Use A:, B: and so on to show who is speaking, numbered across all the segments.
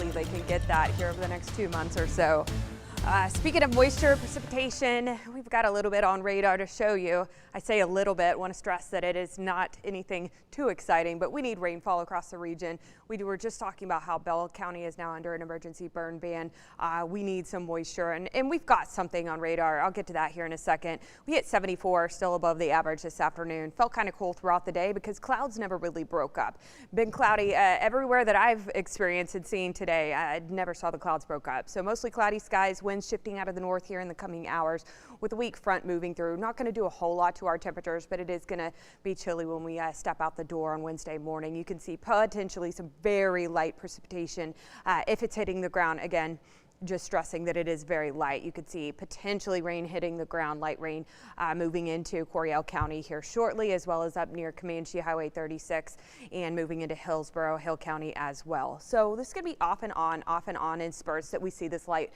A: hopefully they can get that here over the next 2 months or so. Speaking of moisture, precipitation, we've got a little bit on radar to show you. I say a little bit, want to stress that it is not anything too exciting, but we need rainfall across the region. We were just talking about how Bell County is now under an emergency burn ban. We need some moisture, and we've got something on radar. I'll get to that here in a second. We hit 74, still above the average this afternoon. Felt kind of cool throughout the day because clouds never really broke up. Been cloudy everywhere that I've experienced and seen today. I never saw the clouds broke up. So mostly cloudy skies, winds shifting out of the north here in the coming hours with a weak front moving through. Not going to do a whole lot to our temperatures, but it is going to be chilly when we step out the door on Wednesday morning. You can see potentially some very light precipitation if it's hitting the ground. Again, just stressing that it is very light. You could see potentially rain hitting the ground, light rain moving into Coryell County here shortly, as well as up near Comanche Highway 36 and moving into Hillsborough, Hill County as well. So this is going to be off and on in spurts that we see this light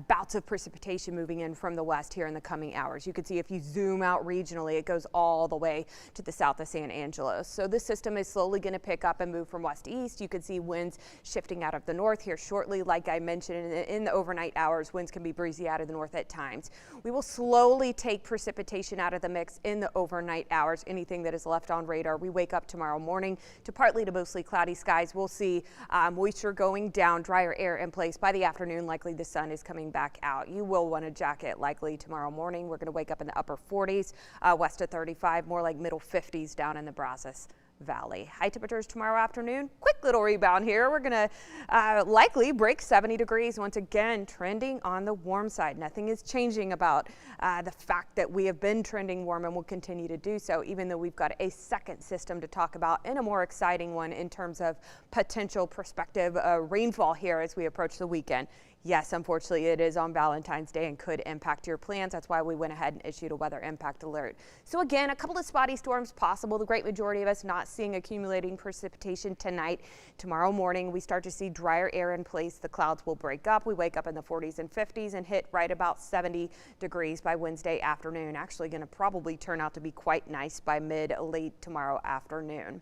A: bouts of precipitation moving in from the west here in the coming hours. You can see if you zoom out regionally, it goes all the way to the south of San Angelo. So this system is slowly going to pick up and move from west to east. You can see winds shifting out of the north here shortly. Like I mentioned, in the overnight hours, winds can be breezy out of the north at times. We will slowly take precipitation out of the mix in the overnight hours. Anything that is left on radar, we wake up tomorrow morning to partly to mostly cloudy skies. We'll see moisture going down, drier air in place. By the afternoon, likely the sun is coming back out. You will want a jacket likely tomorrow morning. We're going to wake up in the upper 40s, west of 35, more like middle 50s down in the Brazos Valley. High temperatures tomorrow afternoon. Quick little rebound here. We're going to likely break 70 degrees once again, trending on the warm side. Nothing is changing about the fact that we have been trending warm and will continue to do so, even though we've got a second system to talk about and a more exciting one in terms of potential prospective rainfall here as we approach the weekend. Yes, unfortunately, it is on Valentine's Day and could impact your plans. That's why we went ahead and issued a weather impact alert. So again, a couple of spotty storms possible. The great majority of us not seeing accumulating precipitation tonight. Tomorrow morning, we start to see drier air in place. The clouds will break up. We wake up in the 40s and 50s and hit right about 70 degrees by Wednesday afternoon. Actually going to probably turn out to be quite nice by late tomorrow afternoon.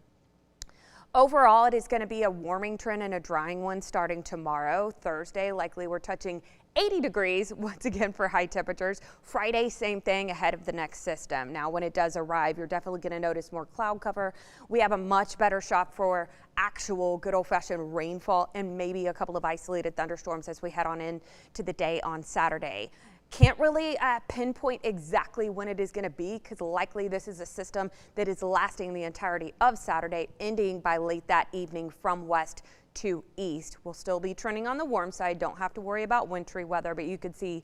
A: Overall, it is going to be a warming trend and a drying one starting tomorrow. Thursday, likely we're touching 80 degrees once again for high temperatures. Friday, same thing ahead of the next system. Now, when it does arrive, you're definitely going to notice more cloud cover. We have a much better shot for actual good old-fashioned rainfall and maybe a couple of isolated thunderstorms as we head on into the day on Saturday. Can't really pinpoint exactly when it is going to be because likely this is a system that is lasting the entirety of Saturday, ending by late that evening from west to east. We'll still be trending on the warm side. Don't have to worry about wintry weather, but you can see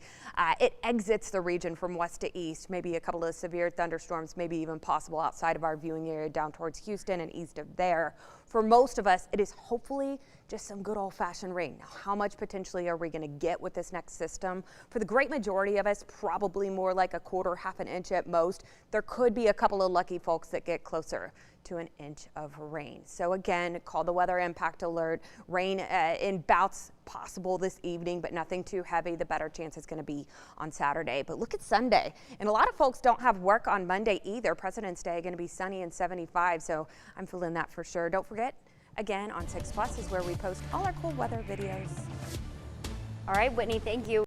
A: it exits the region from west to east. Maybe a couple of severe thunderstorms, maybe even possible outside of our viewing area down towards Houston and east of there. For most of us, it is hopefully just some good old-fashioned rain. Now, how much potentially are we going to get with this next system? For the great majority of us, probably more like a quarter, half an inch at most. There could be a couple of lucky folks that get closer to an inch of rain. So again, call the weather impact alert. Rain in bouts possible this evening, but nothing too heavy. The better chance is going to be on Saturday. But look at Sunday. And a lot of folks don't have work on Monday either. President's Day going to be sunny and 75, so I'm feeling that for sure. Don't forget, again, on 6 Plus is where we post all our cool weather videos.
B: All right, Whitney, thank you.